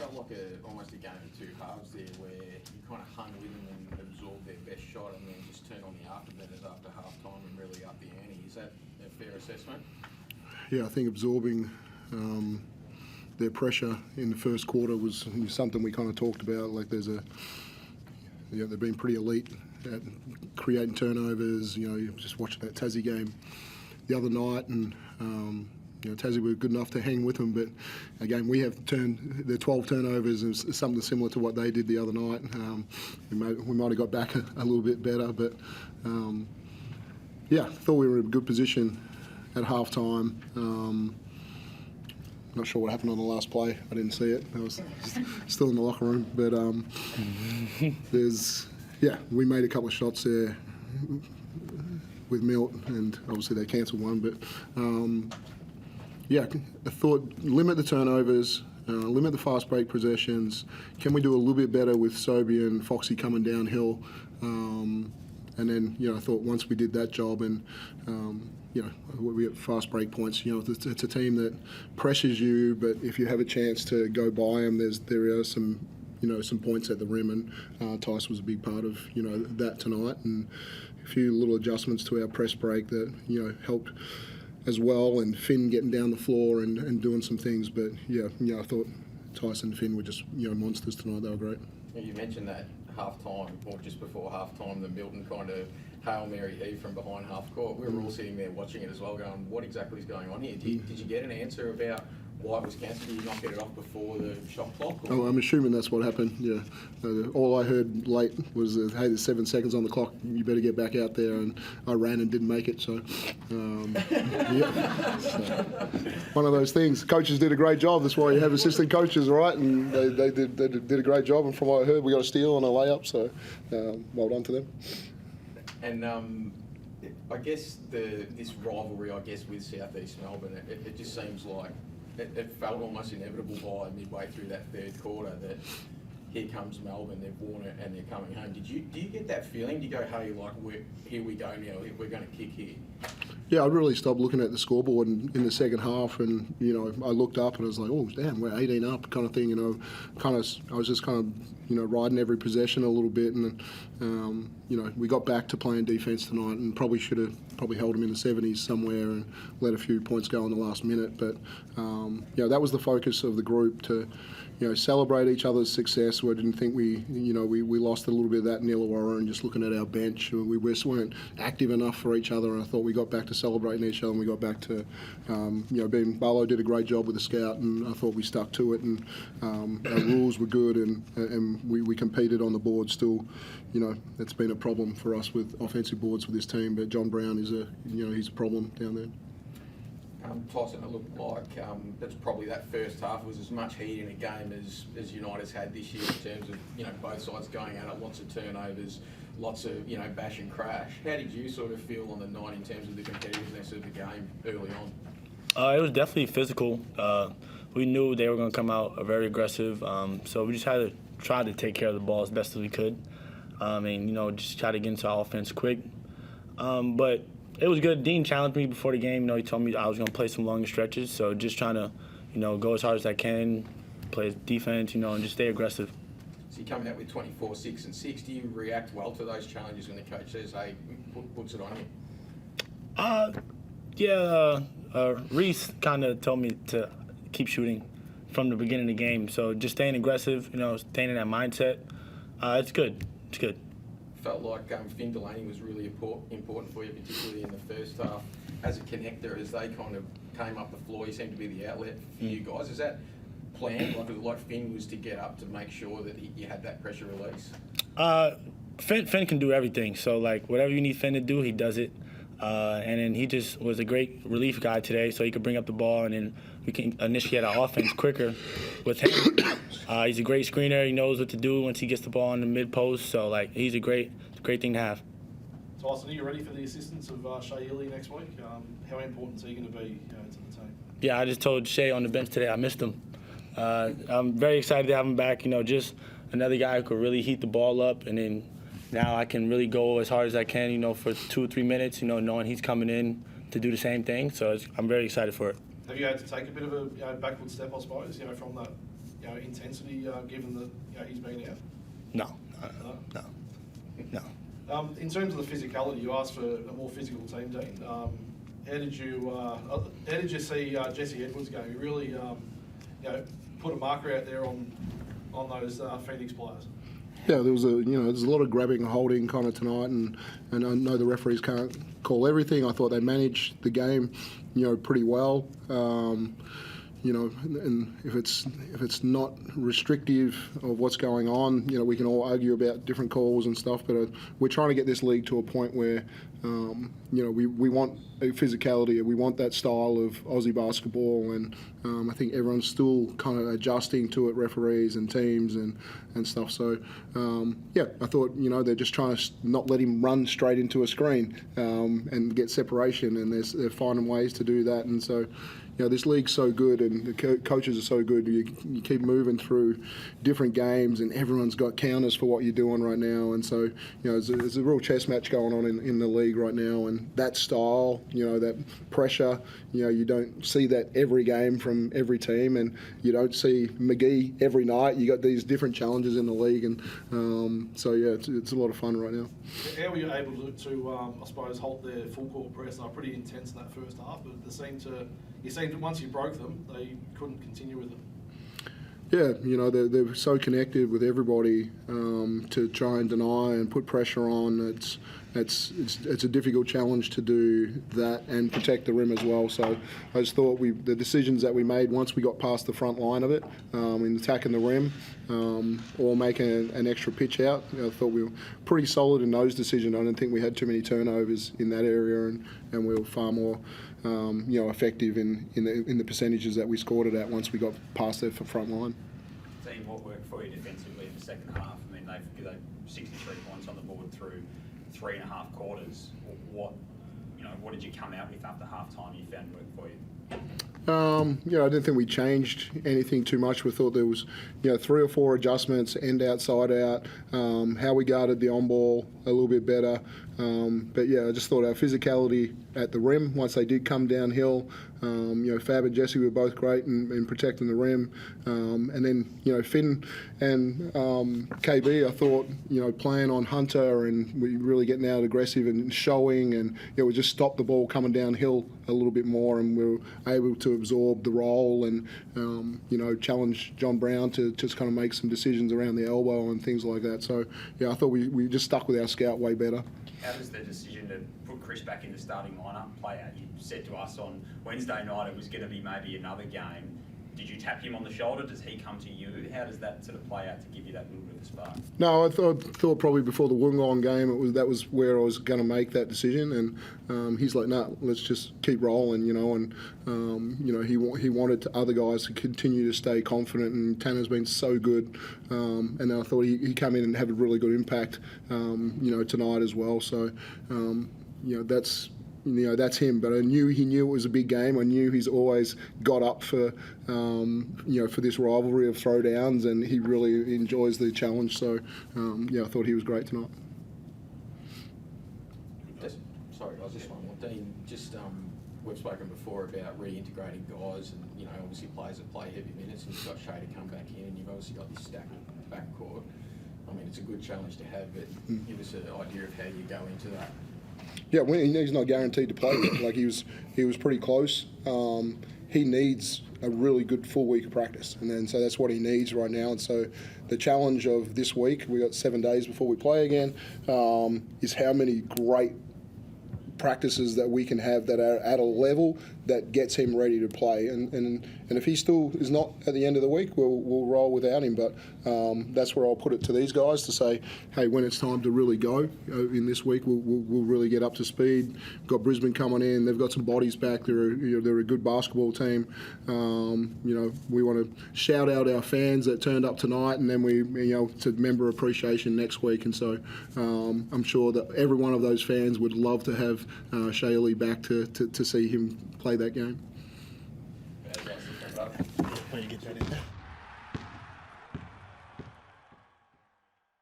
felt like almost a game of two halves there, where you kind of hung with them and absorbed their best shot, and then just turned on the afterburners after half time and really upped the ante. Is that a fair assessment? Yeah, I think absorbing their pressure in the first quarter was something we kind of talked about. Like they've been pretty elite at creating turnovers. You just watched that Tassie game the other night, and Tassie were good enough to hang with them. But again, we have turned their 12 turnovers is something similar to what they did the other night. We might have got back a little bit better, but yeah, thought we were in a good position at half time. Not sure what happened on the last play. I didn't see it. I was still in the locker room. But we made a couple of shots there with Milt, and obviously they cancelled one. But I thought limit the turnovers, limit the fast break possessions. Can we do a little bit better with Sobey and Foxy coming downhill? And then, I thought once we did that job and, we get fast break points, it's a team that pressures you, but if you have a chance to go by them, there are some points at the rim, and Tyson was a big part of, that tonight, and a few little adjustments to our press break that, helped as well, and Finn getting down the floor and doing some things. But, I thought Tyson and Finn were just, monsters tonight. They were great. You mentioned that half-time, or just before half-time, the Milton kind of Hail Mary heave from behind half-court. We were all sitting there watching it as well, going, what exactly is going on here? Did you get an answer about why it was cancelled? Did you not get it off before the shot clock? Oh, I'm assuming that's what happened, yeah. All I heard late was, hey, there's 7 seconds on the clock, you better get back out there, and I ran and didn't make it, so, So, one of those things. Coaches did a great job, that's why you have assistant coaches, all right, and they did a great job, and from what I heard, we got a steal and a layup, so well done to them. And I guess this rivalry, with South East Melbourne, it just seems like it felt almost inevitable by midway through that third quarter that here comes Melbourne, they've won it and they're coming home. Do you get that feeling? Do you go, hey, here we go now, we're going to kick here? Yeah, I really stopped looking at the scoreboard in the second half, and I looked up and I was like, oh damn, we're 18 up, kind of thing. I was just kind of riding every possession a little bit, and we got back to playing defense tonight, and probably should have held them in the 70s somewhere and let a few points go in the last minute. But that was the focus of the group, to celebrate each other's success. I didn't think we lost a little bit of that in Illawarra, and just looking at our bench, we weren't active enough for each other, and I thought we got back to celebrating each other, and we got back to, Barlow did a great job with the scout, and I thought we stuck to it, and our rules were good, and we competed on the board still. It's been a problem for us with offensive boards with this team, but John Brown is he's a problem down there. Tyson, it looked like that's probably that first half was as much heat in a game as United's had this year, in terms of both sides going at it, lots of turnovers, lots of bash and crash. How did you sort of feel on the night in terms of the competitiveness of the game early on? It was definitely physical. We knew they were going to come out very aggressive, so we just had to try to take care of the ball as best as we could, and just try to get into our offense quick. But it was good. Dean challenged me before the game. He told me I was going to play some longer stretches, so just trying to, go as hard as I can, play defense, and just stay aggressive. So you come out with 24, 6 and 6. Do you react well to those challenges when the coach says, hey, puts it on you? Reese kind of told me to keep shooting from the beginning of the game. So just staying aggressive, staying in that mindset, it's good. It's good. Felt like Finn Delaney was really important for you, particularly in the first half. As a connector, as they kind of came up the floor, he seemed to be the outlet for you guys. Is that planned? Like Finn was to get up to make sure that you had that pressure release? Finn can do everything. So, whatever you need Finn to do, he does it. And then he just was a great relief guy today, so he could bring up the ball, and then we can initiate our offense quicker with him. He's a great screener. He knows what to do once he gets the ball in the mid-post. So, he's a great thing to have. Tyson, are you ready for the assistance of Shea Ely next week? How important is he going to be to the team? Yeah, I just told Shea on the bench today I missed him. I'm very excited to have him back. Just another guy who could really heat the ball up, and then now I can really go as hard as I can, for 2 or 3 minutes, knowing he's coming in to do the same thing. So I'm very excited for it. Have you had to take a bit of a backward step, I suppose, from intensity given that he's been out? No. In terms of the physicality, you asked for a more physical team, Dean. How did you see Jesse Edwards go? He really put a marker out there on those Phoenix players. Yeah, there's a lot of grabbing and holding kind of tonight, and I know the referees can't call everything. I thought they managed the game, pretty well. And if it's not restrictive of what's going on, we can all argue about different calls and stuff, but we're trying to get this league to a point where, we want a physicality, we want that style of Aussie basketball, and I think everyone's still kind of adjusting to it, referees and teams and stuff. So, I thought, they're just trying to not let him run straight into a screen and get separation, and they're finding ways to do that, and so. This league's so good and the coaches are so good. You keep moving through different games and everyone's got counters for what you're doing right now. And so, there's a real chess match going on in the league right now. And that style, that pressure, you don't see that every game from every team, and you don't see McGee every night. You got these different challenges in the league, and it's a lot of fun right now. How were you able to I suppose, halt their full court press? They were pretty intense in that first half, but you seemed once you broke them, they couldn't continue with it. Yeah, they're so connected with everybody to try and deny and put pressure on. It's a difficult challenge to do that and protect the rim as well. So I just thought the decisions that we made once we got past the front line of it, in attacking the rim or making an extra pitch out, I thought we were pretty solid in those decisions. I didn't think we had too many turnovers in that area, and we were far more effective in the percentages that we scored it at once we got past the front line. Team, what worked for you defensively in the second half? I mean, they've 63 points on the board through 3.5 quarters. What did you come out with after half time you found worked for you? I didn't think we changed anything too much. We thought there was, 3 or 4 adjustments, end out, side out, how we guarded the on ball a little bit better. I just thought our physicality at the rim, once they did come downhill, Fab and Jesse were both great in protecting the rim. And then, Finn and KB, I thought, playing on Hunter and we really getting out aggressive and showing, and we just stopped the ball coming downhill a little bit more, and we were able to absorb the role and, challenge John Brown to just kind of make some decisions around the elbow and things like that. So, I thought we just stuck with our scout way better. How does the decision to put Chris back in the starting lineup play out? You said to us on Wednesday night it was going to be maybe another game. Did you tap him on the shoulder? Does he come to you? How does that sort of play out to give you that little bit of a spark? No, I thought probably before the Wollongong game that was where I was going to make that decision, and he's like, no, let's just keep rolling, and he wanted other guys to continue to stay confident, and Tanner's been so good, and I thought he come in and have a really good impact, tonight as well. So, that's him. But I knew he knew it was a big game. I knew he's always got up for, for this rivalry of throwdowns, and he really enjoys the challenge. So, I thought he was great tonight. Sorry, guys, just one more. Dean, we've spoken before about reintegrating guys, and obviously players that play heavy minutes, and you've got Shay to come back in, and you've obviously got this stacked backcourt. I mean, it's a good challenge to have, but give us an idea of how you go into that. Yeah, he's not guaranteed to play. Like he was pretty close. He needs a really good full week of practice, and so that's what he needs right now. And so the challenge of this week, we got 7 days before we play again, is how many great practices that we can have that are at a level that gets him ready to play. And if he still is not at the end of the week, we'll roll without him. But that's where I'll put it to these guys to say, hey, when it's time to really go in this week, we'll really get up to speed. We've got Brisbane coming in. They've got some bodies back. They're a good basketball team. We want to shout out our fans that turned up tonight, and then to member appreciation next week. And so I'm sure that every one of those fans would love to have Shaylee back to see him play that game. Where you get that in there?